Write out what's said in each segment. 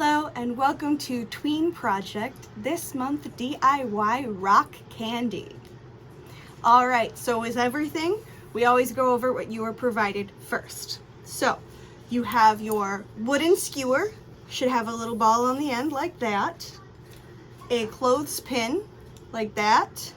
Hello and welcome to Tween Project, this month DIY rock candy. Alright, so as everything, we always go over what you were provided first. So, you have your wooden skewer, should have a little ball on the end like that, a clothespin like that,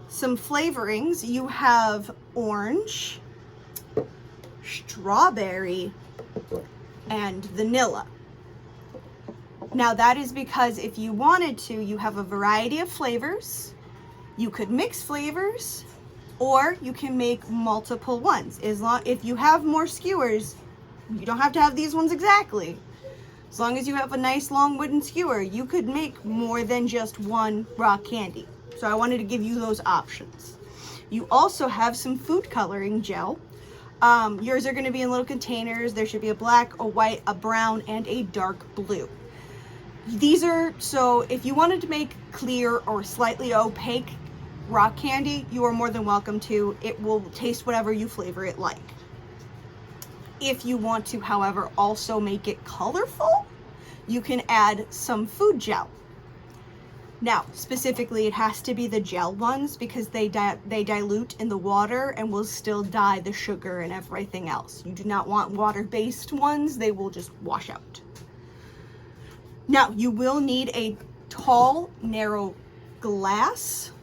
some flavorings. You have orange, strawberry, and vanilla. Now that is because if you wanted to, you have a variety of flavors. You could mix flavors, or you can make multiple ones. If you have more skewers, you don't have to have these ones exactly. As long as you have a nice long wooden skewer, you could make more than just one rock candy. So I wanted to give you those options. You also have some food coloring gel. Yours are going to be in little containers. There should be a black, a white, a brown, and a dark blue. These are, so if you wanted to make clear or slightly opaque rock candy, you are more than welcome to. It will taste whatever you flavor it like. If you want to, however, also make it colorful, you can add some food gel. Now, specifically, it has to be the gel ones because they dilute in the water and will still dye the sugar and everything else. You do not want water-based ones. They will just wash out. Now, you will need a tall, narrow glass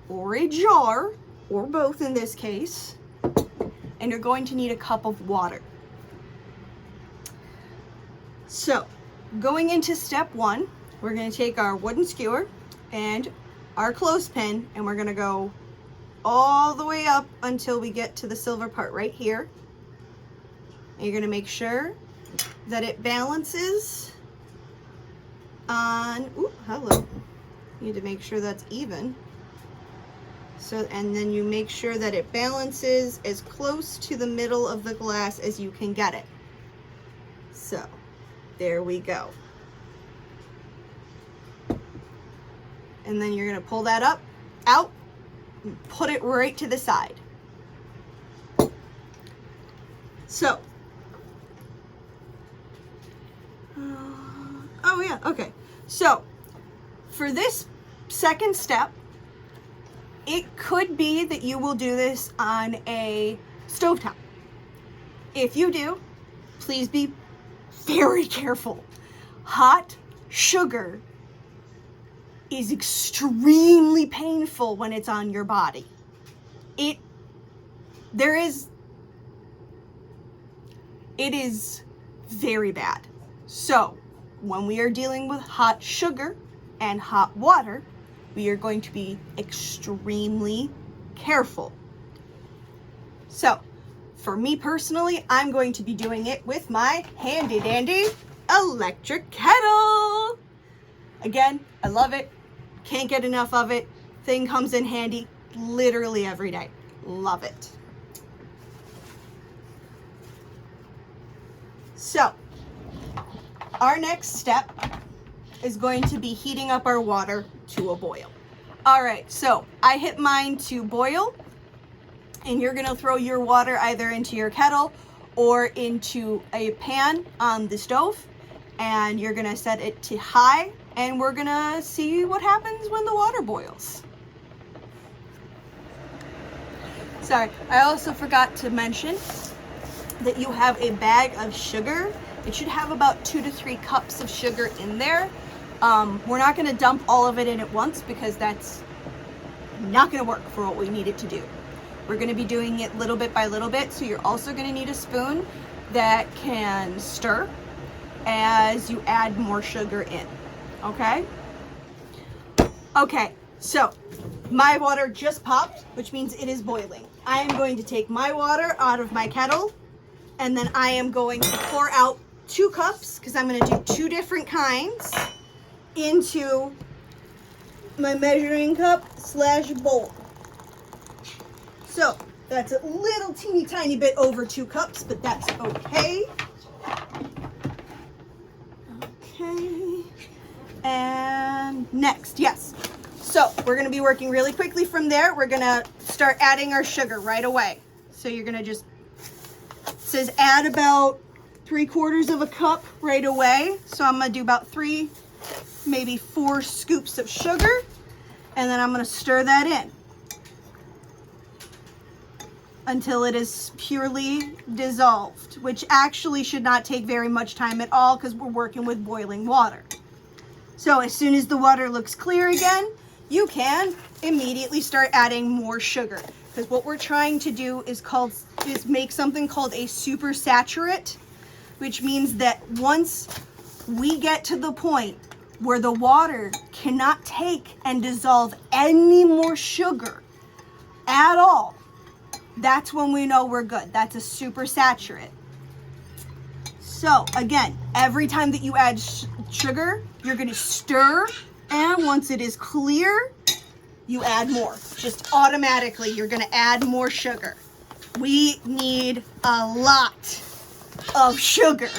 or a jar, or both in this case, and you're going to need a cup of water. So, going into step one, we're going to take our wooden skewer and our clothespin, and we're going to go all the way up until we get to the silver part right here. And you're going to make sure that it balances on, ooh, hello. You need to make sure that's even. So, and then you make sure that it balances as close to the middle of the glass as you can get it. So, there we go. And then you're gonna pull that out, and put it right to the side. So, oh yeah, okay. So, for this second step, it could be that you will do this on a stovetop. If you do, please be very careful. Hot sugar is extremely painful when it's on your body. It is very bad. So, when we are dealing with hot sugar and hot water, we are going to be extremely careful. So, for me personally, I'm going to be doing it with my handy dandy electric kettle. Again, I love it. Can't get enough of it. Thing comes in handy literally every day. Love it. So, our next step is going to be heating up our water to a boil. All right, so I hit mine to boil, and you're gonna throw your water either into your kettle or into a pan on the stove, and you're gonna set it to high, and we're gonna see what happens when the water boils. Sorry, I also forgot to mention that you have a bag of sugar. It should have about 2 to 3 cups of sugar in there. We're not gonna dump all of it in at once because that's not gonna work for what we need it to do. We're gonna be doing it little bit by little bit, so you're also gonna need a spoon that can stir as you add more sugar in, okay? Okay, so my water just popped, which means it is boiling. I am going to take my water out of my kettle, and then I am going to pour out 2 cups, because I'm gonna do 2 different kinds, into my measuring cup / bowl. So that's a little teeny tiny bit over 2 cups, but that's okay. Okay. And next, yes. So we're gonna be working really quickly from there. We're gonna start adding our sugar right away. So you're gonna just, it says add about 3/4 of a cup right away. So I'm gonna do about 3, maybe 4 scoops of sugar, and then I'm gonna stir that in until it is purely dissolved, which actually should not take very much time at all because we're working with boiling water. So as soon as the water looks clear again, you can immediately start adding more sugar, because what we're trying to do is make something called a supersaturate, which means that once we get to the point where the water cannot take and dissolve any more sugar at all, that's when we know we're good. That's a supersaturate. So again, every time that you add sugar, you're going to stir, and once it is clear, you add more. Just automatically, you're going to add more sugar. We need a lot of sugar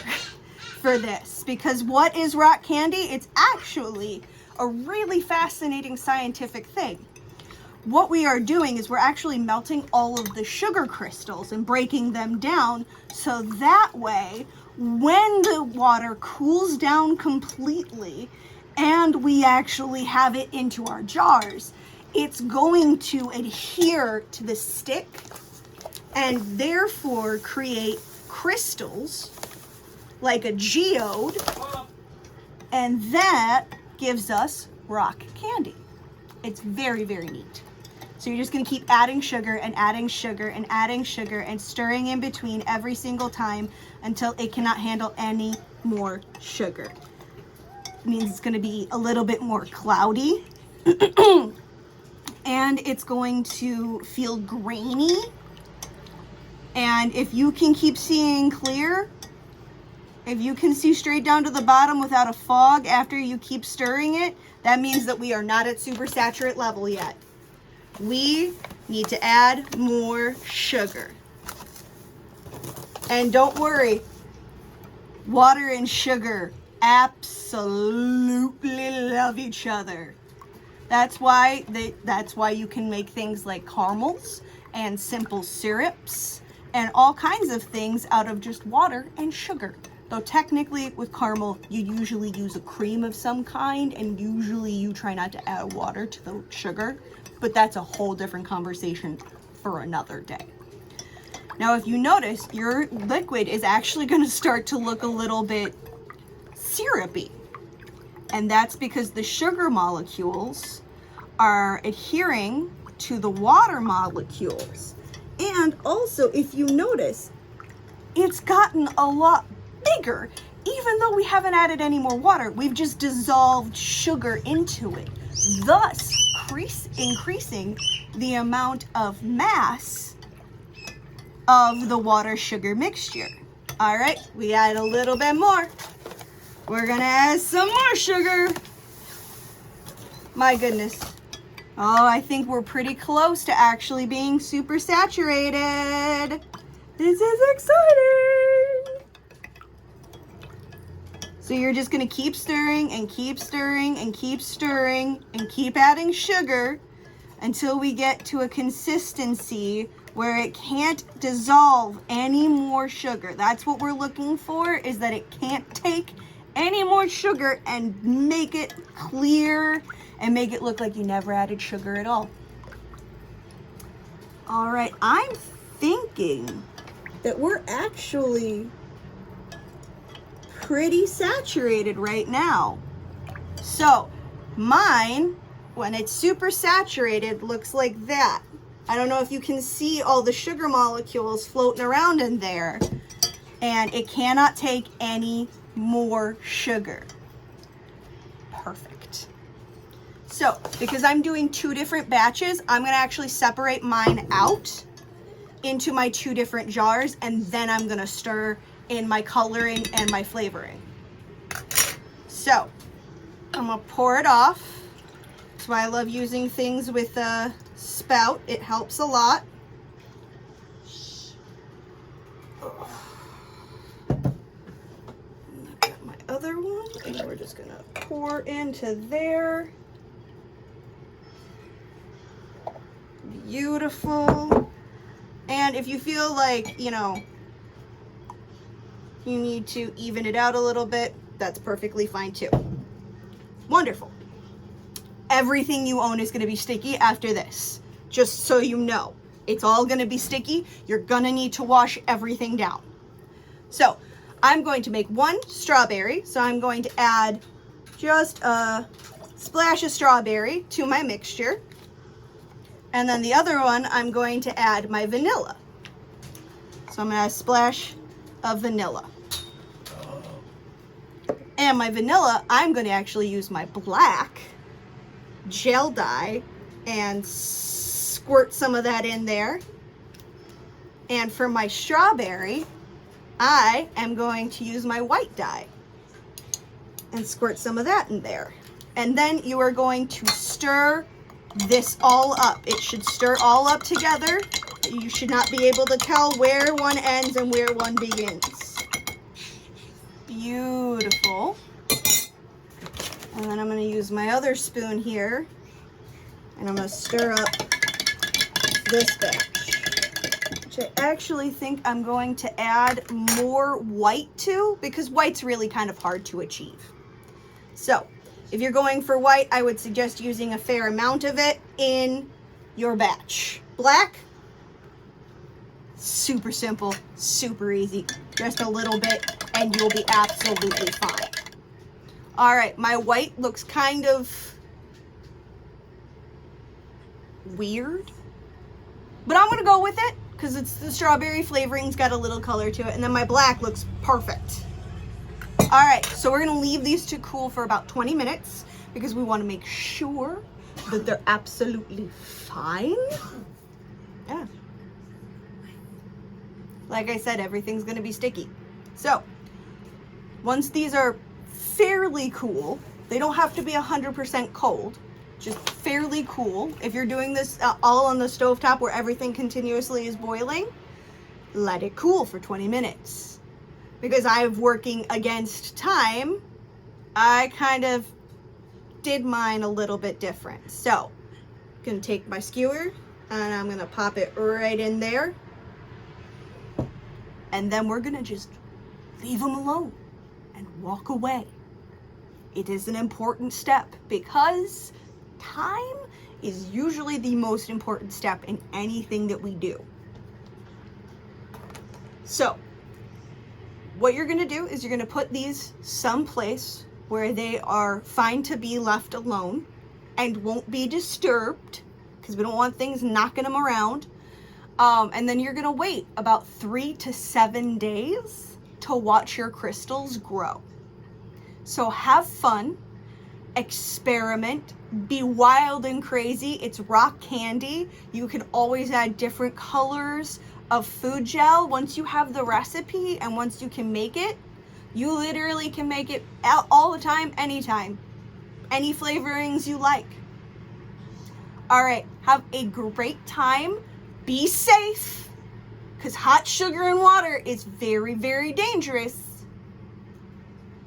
for this, because what is rock candy? It's actually a really fascinating scientific thing. What we are doing is we're actually melting all of the sugar crystals and breaking them down, so that way when the water cools down completely and we actually have it into our jars, it's going to adhere to the stick and therefore create crystals like a geode, and that gives us rock candy. It's very, very neat. So you're just going to keep adding sugar and adding sugar and adding sugar and stirring in between every single time until it cannot handle any more sugar. It means it's going to be a little bit more cloudy and it's going to feel grainy. And if you can keep seeing clear, if you can see straight down to the bottom without a fog after you keep stirring it, that means that we are not at supersaturate level yet. We need to add more sugar. And don't worry, water and sugar absolutely love each other. That's why you can make things like caramels and simple syrups and all kinds of things out of just water and sugar. Though technically with caramel, you usually use a cream of some kind, and usually you try not to add water to the sugar, but that's a whole different conversation for another day. Now, if you notice, your liquid is actually going to start to look a little bit syrupy, and that's because the sugar molecules are adhering to the water molecules. And also, if you notice, it's gotten a lot bigger. Even though we haven't added any more water, we've just dissolved sugar into it, thus increasing the amount of mass of the water sugar mixture. All right, we add a little bit more. We're gonna add some more sugar. My goodness. Oh, I think we're pretty close to actually being super saturated. This is exciting. So you're just gonna keep stirring and keep stirring and keep stirring and keep adding sugar until we get to a consistency where it can't dissolve any more sugar. That's what we're looking for, is that it can't take any more sugar and make it clear and make it look like you never added sugar at all. All right, I'm thinking that we're actually pretty saturated right now. So mine, when it's super saturated, looks like that. I don't know if you can see all the sugar molecules floating around in there, and it cannot take any more sugar. Perfect. So because I'm doing 2 different batches, I'm going to actually separate mine out into my 2 different jars, and then I'm going to stir in my coloring and my flavoring. So I'm going to pour it off. That's why I love using things with a spout. It helps a lot. I've got my other one, and we're just going to pour into there. Beautiful. And if you feel like, you you need to even it out a little bit, that's perfectly fine too. Wonderful. Everything you own is going to be sticky after this. Just so you know, it's all going to be sticky. You're going to need to wash everything down. So I'm going to make 1 strawberry. So I'm going to add just a splash of strawberry to my mixture. And then the other one, I'm going to add my vanilla. So I'm going to add a splash of vanilla. And my vanilla, I'm going to actually use my black gel dye and squirt some of that in there. And for my strawberry, I am going to use my white dye and squirt some of that in there. And then you are going to stir this all up. It should stir all up together. You should not be able to tell where one ends and where one begins. Beautiful. And then I'm going to use my other spoon here, and I'm going to stir up this batch, which I actually think I'm going to add more white to, because white's really kind of hard to achieve. So if you're going for white, I would suggest using a fair amount of it in your batch. Black, super simple, super easy. Just a little bit and you'll be absolutely fine. All right, my white looks kind of weird, but I'm gonna go with it because it's the strawberry flavoring's got a little color to it. And then my black looks perfect. All right, so we're gonna leave these to cool for about 20 minutes because we wanna make sure that they're absolutely fine. Yeah. Like I said, everything's gonna be sticky. So once these are fairly cool, they don't have to be 100% cold, just fairly cool. If you're doing this all on the stovetop where everything continuously is boiling, let it cool for 20 minutes. Because I'm working against time, I kind of did mine a little bit different. So I'm gonna take my skewer and I'm gonna pop it right in there. And then we're gonna just leave them alone and walk away. It is an important step because time is usually the most important step in anything that we do. So what you're gonna do is you're gonna put these someplace where they are fine to be left alone and won't be disturbed, because we don't want things knocking them around. And then you're gonna wait about 3 to 7 days to watch your crystals grow. So have fun, experiment, be wild and crazy. It's rock candy. You can always add different colors of food gel. Once you have the recipe and once you can make it, you literally can make it all the time, anytime. Any flavorings you like. All right, have a great time. Be safe, because hot sugar and water is very, very dangerous.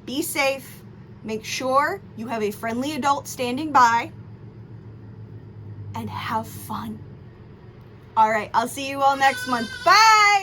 Be safe. Make sure you have a friendly adult standing by. And have fun. All right, I'll see you all next month. Bye!